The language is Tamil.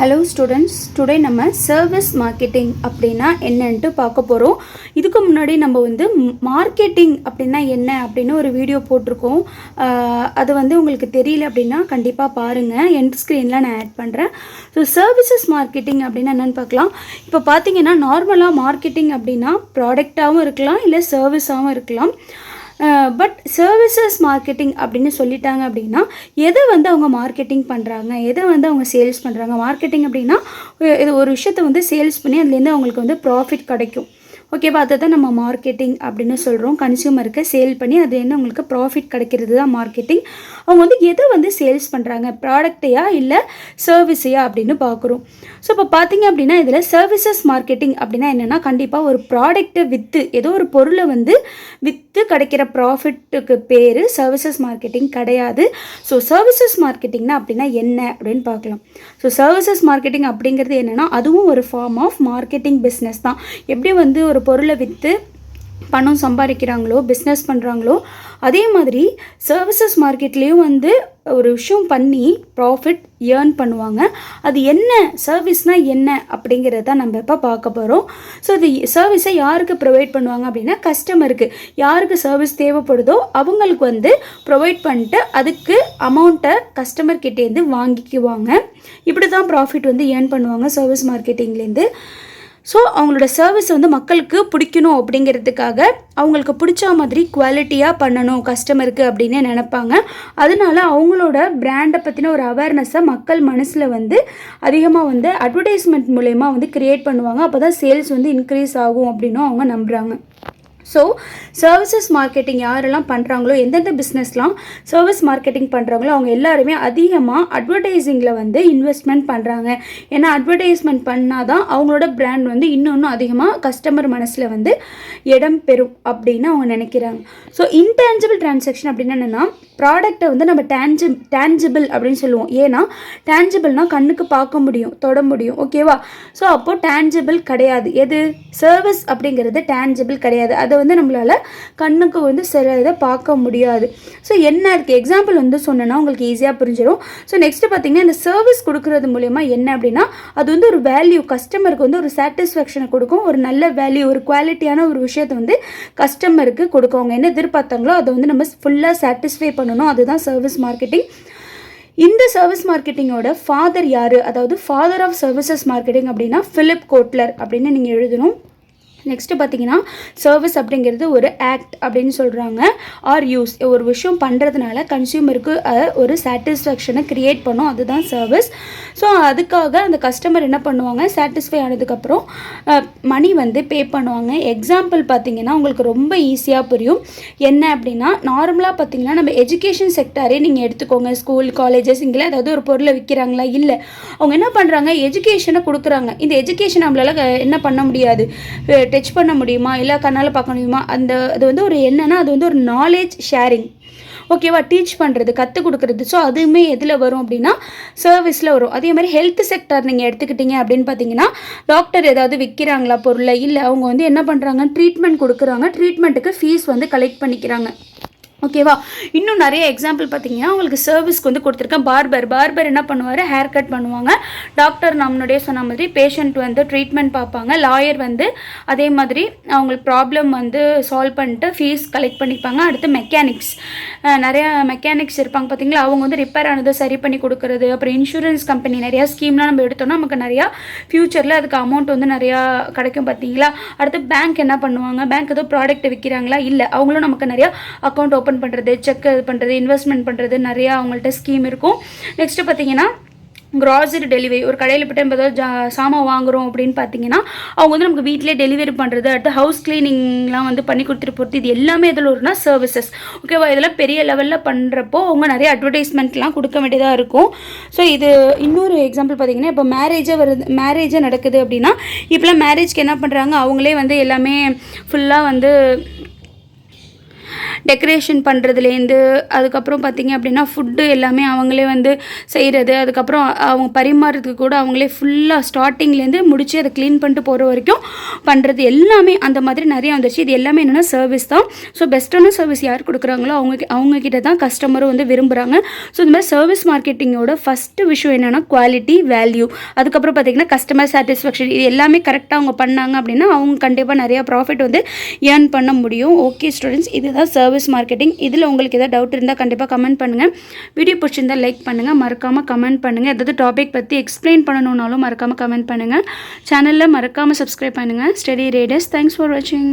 ஹலோ ஸ்டூடெண்ட்ஸ், டுடே நம்ம சர்வீஸ் மார்க்கெட்டிங் அப்படின்னா என்னன்ட்டு பார்க்க போகிறோம். இதுக்கு முன்னாடி நம்ம மார்க்கெட்டிங் அப்படின்னா என்ன அப்படின்னு ஒரு வீடியோ போட்டிருக்கோம். அது உங்களுக்கு தெரியல அப்படின்னா கண்டிப்பாக பாருங்கள், எண்ட் ஸ்க்ரீனில் நான் ஆட் பண்ணுறேன். ஸோ சர்வீசஸ் மார்க்கெட்டிங் அப்படின்னா என்னென்னு பார்க்கலாம். இப்போ பார்த்தீங்கன்னா நார்மலாக மார்க்கெட்டிங் அப்படின்னா ப்ராடக்டாகவும் இருக்கலாம், இல்லை சர்வீஸாகவும் இருக்கலாம். பட் சர்வீசஸ் மார்க்கெட்டிங் அப்படின்னு சொல்லிட்டாங்க அப்படின்னா எதை அவங்க மார்க்கெட்டிங் பண்ணுறாங்க, எதை அவங்க சேல்ஸ் பண்ணுறாங்க. மார்க்கெட்டிங் அப்படின்னா இது ஒரு விஷயத்தை சேல்ஸ் பண்ணி அதுலேருந்து அவங்களுக்கு ப்ராஃபிட் கிடைக்கும். ஓகேவா, அதை தான் நம்ம மார்க்கெட்டிங் அப்படின்னு சொல்கிறோம். கன்சியூமருக்கு சேல் பண்ணி அது என்ன உங்களுக்கு ப்ராஃபிட் கிடைக்கிறது தான் மார்க்கெட்டிங். அவங்க எதை சேல்ஸ் பண்ணுறாங்க, ப்ராடக்டையா இல்லை சர்வீஸையா அப்படின்னு பார்க்குறோம். ஸோ இப்போ பார்த்தீங்க அப்படின்னா இதில் சர்வீசஸ் மார்க்கெட்டிங் அப்படின்னா என்னென்னா, கண்டிப்பாக ஒரு ப்ராடக்டை விற்று ஏதோ ஒரு பொருளை விற்று கிடைக்கிற ப்ராஃபிட்டுக்கு பேர் சர்வீசஸ் மார்க்கெட்டிங் கிடையாது. ஸோ சர்வீசஸ் மார்க்கெட்டிங்னா அப்படின்னா என்ன அப்படின்னு பார்க்கலாம். ஸோ சர்வீசஸ் மார்க்கெட்டிங் அப்படிங்கிறது என்னென்னா, அதுவும் ஒரு ஃபார்ம் ஆஃப் மார்க்கெட்டிங் பிஸ்னஸ் தான். எப்படி ஒரு பொருளை விற்று பணம் சம்பாதிக்கிறாங்களோ, பிஸ்னஸ் பண்ணுறாங்களோ, அதே மாதிரி சர்வீசஸ் மார்க்கெட்லேயும் ஒரு விஷயம் பண்ணி ப்ராஃபிட் ஏர்ன் பண்ணுவாங்க. அது என்ன சர்வீஸ்னால் என்ன அப்படிங்கிறத நம்ம இப்போ பார்க்க போகிறோம். ஸோ இது சர்வீஸை யாருக்கு ப்ரொவைட் பண்ணுவாங்க அப்படின்னா, கஸ்டமருக்கு யாருக்கு சர்வீஸ் தேவைப்படுதோ அவங்களுக்கு ப்ரொவைட் பண்ணிட்டு அதுக்கு அமௌண்ட்டை கஸ்டமர்கிட்டேருந்து வாங்கிக்குவாங்க. இப்படி தான் ப்ராஃபிட் ஏர்ன் பண்ணுவாங்க சர்வீஸ் மார்க்கெட்டிங்லேருந்து. ஸோ அவங்களோட சர்வீஸ் மக்களுக்கு பிடிக்கணும் அப்படிங்கிறதுக்காக அவங்களுக்கு பிடிச்ச மாதிரி குவாலிட்டியாக பண்ணணும் கஸ்டமருக்கு அப்படின்னு நினைப்பாங்க. அதனால அவங்களோட பிராண்டை பற்றின ஒரு அவேர்னஸை மக்கள் மனசில் அதிகமாக அட்வர்டைஸ்மெண்ட் மூலயமா க்ரியேட் பண்ணுவாங்க. அப்போ தான் சேல்ஸ் இன்க்ரீஸ் ஆகும் அப்படின்னு அவங்க நம்புகிறாங்க. ஸோ சர்வீசஸ் மார்க்கெட்டிங் யாரெல்லாம் பண்ணுறாங்களோ, எந்தெந்த பிஸ்னஸ்லாம் சர்வீஸ் மார்க்கெட்டிங் பண்ணுறாங்களோ அவங்க எல்லாருமே அதிகமாக அட்வர்டைஸிங்கில் இன்வெஸ்ட்மெண்ட் பண்ணுறாங்க. ஏன்னா அட்வர்டைஸ்மெண்ட் பண்ணால் தான் அவங்களோட பிராண்ட் இன்னும் அதிகமாக கஸ்டமர் மனசில் இடம் பெறும் அப்படின்னு அவங்க நினைக்கிறாங்க. ஸோ இன்டேஞ்சிபிள் டிரான்சாக்ஷன் அப்படின்னு என்னென்னா, ப்ராடக்டை நம்ம டேஞ்சிபிள் அப்படின்னு சொல்லுவோம். ஏன்னா டேஞ்சிபிள்னால் கண்ணுக்கு பார்க்க முடியும், தொட முடியும். ஓகேவா, ஸோ அப்போது டேஞ்சிபிள் கிடையாது. எது சர்வீஸ் அப்படிங்கிறது டேஞ்சிபிள் கிடையாது. அதை நம்மளால் கண்ணுக்கு சில இதை பார்க்க முடியாது. ஸோ என்ன அதுக்கு எக்ஸாம்பிள் சொன்னேன்னா உங்களுக்கு ஈஸியாக புரிஞ்சிடும். ஸோ நெக்ஸ்ட்டு பார்த்தீங்கன்னா, இந்த சர்வீஸ் கொடுக்கறது மூலயமா என்ன அப்படின்னா, அது ஒரு வேல்யூ கஸ்டமருக்கு ஒரு சாட்டிஸ்ஃபேக்ஷனை கொடுக்கும். ஒரு நல்ல வேல்யூ, ஒரு குவாலிட்டியான ஒரு விஷயத்தை கஸ்டமருக்கு கொடுக்கும். அவங்க என்ன எதிர்பார்த்தாங்களோ அதை நம்ம ஃபுல்லாக சாட்டிஸ்ஃபை பண்ணணும். அதுதான் சர்வீஸ் மார்க்கெட்டிங். இந்த சர்வீஸ் மார்க்கெட்டிங்கோட ஃபாதர் யார், அதாவது ஃபாதர் ஆஃப் சர்வீசஸ் மார்க்கெட்டிங் அப்படின்னா ஃபிலிப் கோட்லர் அப்படின்னு நீங்கள் எழுதணும். நெக்ஸ்ட்டு பார்த்தீங்கன்னா, சர்வீஸ் அப்படிங்கிறது ஒரு ஆக்ட் அப்படின்னு சொல்கிறாங்க. ஆர் யூஸ், ஒரு விஷயம் பண்ணுறதுனால கன்சியூமருக்கு ஒரு சாட்டிஸ்ஃபேக்ஷனை க்ரியேட் பண்ணும், அதுதான் சர்வீஸ். ஸோ அதுக்காக அந்த கஸ்டமர் என்ன பண்ணுவாங்க, சாட்டிஸ்ஃபை ஆனதுக்கப்புறம் மணி பே பண்ணுவாங்க. எக்ஸாம்பிள் பார்த்தீங்கன்னா உங்களுக்கு ரொம்ப ஈஸியாக புரியும். என்ன அப்படின்னா, நார்மலாக பார்த்தீங்கன்னா நம்ம எஜுகேஷன் செக்டாரே நீங்கள் எடுத்துக்கோங்க. ஸ்கூல், காலேஜஸ், இங்கே ஏதாவது ஒரு பொருளை விற்கிறாங்களா, இல்லை அவங்க என்ன பண்ணுறாங்க, எஜுகேஷனை கொடுக்குறாங்க. இந்த எஜுகேஷன் நம்மளால் என்ன பண்ண முடியாது, டச் பண்ண முடியுமா, இல்லை கண்ணால் பார்க்க முடியுமா. அது ஒரு என்னன்னா, அது ஒரு நாலேஜ் ஷேரிங். ஓகேவா, டீச் பண்ணுறது, கற்றுக் கொடுக்குறது. ஸோ அதுவுமே எதில் வரும் அப்படின்னா சர்வீஸில் வரும். அதே மாதிரி ஹெல்த் செக்டர் நீங்கள் எடுத்துக்கிட்டீங்க அப்படின்னு பார்த்தீங்கன்னா, டாக்டர் ஏதாவது விற்கிறாங்களா பொருளை, இல்லை அவங்க என்ன பண்ணுறாங்க, ட்ரீட்மெண்ட் கொடுக்குறாங்க, ட்ரீட்மெண்ட்டுக்கு ஃபீஸ் கலெக்ட் பண்ணிக்கிறாங்க. ஓகேவா, இன்னும் நிறைய எக்ஸாம்பிள் பார்த்தீங்கன்னா உங்களுக்கு சர்வீஸ்க்கு கொடுத்துருக்கேன். பார்பர் என்ன பண்ணுவார், ஹேர் கட் பண்ணுவாங்க. டாக்டர் நம்மளுடைய சொன்ன மாதிரி பேஷண்ட் ட்ரீட்மெண்ட் பார்ப்பாங்க. லாயர் அதே மாதிரி அவங்களுக்கு ப்ராப்ளம் சால்வ் பண்ணிட்டு ஃபீஸ் கலெக்ட் பண்ணிப்பாங்க. அடுத்து மெக்கானிக்ஸ், நிறையா மெக்கானிக்ஸ் இருப்பாங்க பார்த்தீங்களா, அவங்க ரிப்பேர் ஆனதை சரி பண்ணி கொடுக்குறது. அப்புறம் இன்சூரன்ஸ் கம்பெனி நிறையா ஸ்கீம்லாம் நம்ம எடுத்தோம்னா நமக்கு நிறையா ஃப்யூச்சரில் அதுக்கு அமௌண்ட் நிறையா கிடைக்கும் பார்த்தீங்களா. அடுத்து பேங்க் என்ன பண்ணுவாங்க, பேங்க் ஏதோ ப்ராடக்ட் விற்கிறாங்களா, இல்லை அவங்களும் நமக்கு நிறையா அக்கௌண்ட் ஓப்பன் பண்ணுறது, செக் இது பண்ணுறது, இன்வெஸ்ட்மெண்ட் பண்ணுறது, நிறையா அவங்கள்ட்ட ஸ்கீம் இருக்கும். நெக்ஸ்ட்டு பார்த்தீங்கன்னா க்ராசரி டெலிவரி, ஒரு கடையில் போய்ட்டு நம்ம ஏதாவது சாமான் வாங்குகிறோம் அப்படின்னு பார்த்தீங்கன்னா அவங்க நமக்கு வீட்டிலே டெலிவரி பண்ணுறது. அடுத்து ஹவுஸ் க்ளீனிங்லாம் பண்ணி கொடுத்துட்டு போகிறது. இது எல்லாமே இதில் ஒருனா சர்வீசஸ். ஓகேவா, இதெல்லாம் பெரிய லெவலில் பண்ணுறப்போ அவங்க நிறைய அட்வர்டைஸ்மெண்ட்லாம் கொடுக்க வேண்டியதாக இருக்கும். ஸோ இது இன்னொரு எக்ஸாம்பிள் பார்த்தீங்கன்னா, இப்போ மேரேஜே நடக்குது அப்படின்னா, இப்போலாம் மேரேஜ்க்கு என்ன பண்ணுறாங்க, அவங்களே எல்லாமே ஃபுல்லாக டெக்கரேஷன் பண்ணுறதுலேருந்து அதுக்கப்புறம் பார்த்திங்க அப்படின்னா ஃபுட்டு எல்லாமே அவங்களே வந்து செய்கிறது, அதுக்கப்புறம் அவங்க பரிமாறுறதுக்கு கூட அவங்களே ஃபுல்லாக ஸ்டார்டிங்லேருந்து முடித்து அதை க்ளீன் பண்ணிட்டு போகிற வரைக்கும் பண்ணுறது எல்லாமே அந்த மாதிரி நிறையா வந்துருச்சு. இது எல்லாமே என்னென்னா சர்வீஸ் தான். ஸோ பெஸ்ட்டான சர்வீஸ் யார் கொடுக்குறாங்களோ அவங்கக்கிட்ட தான் கஸ்டமரும் வந்து விரும்புகிறாங்க. ஸோ இந்த மாதிரி சர்வீஸ் மார்க்கெட்டிங்கோட ஃபஸ்ட்டு விஷயம் என்னென்னா குவாலிட்டி, வேல்யூ, அதுக்கப்புறம் பார்த்திங்கன்னா கஸ்டமர் சாட்டிஸ்ஃபேக்ஷன். இது எல்லாமே கரெக்டாக அவங்க பண்ணாங்க அப்படின்னா அவங்க கண்டிப்பாக நிறையா ப்ராஃபிட் வந்து ஏர்ன் பண்ண முடியும். ஓகே ஸ்டூடெண்ட்ஸ், இதுதான் சர்வீஸ் மார்க்கெட்டிங். இதில் உங்களுக்கு ஏதாவது டவுட் இருந்தால் கண்டிப்பாக கமெண்ட் பண்ணுங்கள். வீடியோ பிடிச்சிருந்தால் லைக் பண்ணுங்கள், மறக்காமல் கமெண்ட் பண்ணுங்கள். ஏதாவது டாபிக் பற்றி எக்ஸ்பிளைன் பண்ணணுன்னாலும் மறக்காமல் கமெண்ட் பண்ணுங்கள். சேனலில் மறக்காமல் சப்ஸ்கிரைப் பண்ணுங்கள். Study traders. தேங்க்ஸ் ஃபார் வாட்சிங்.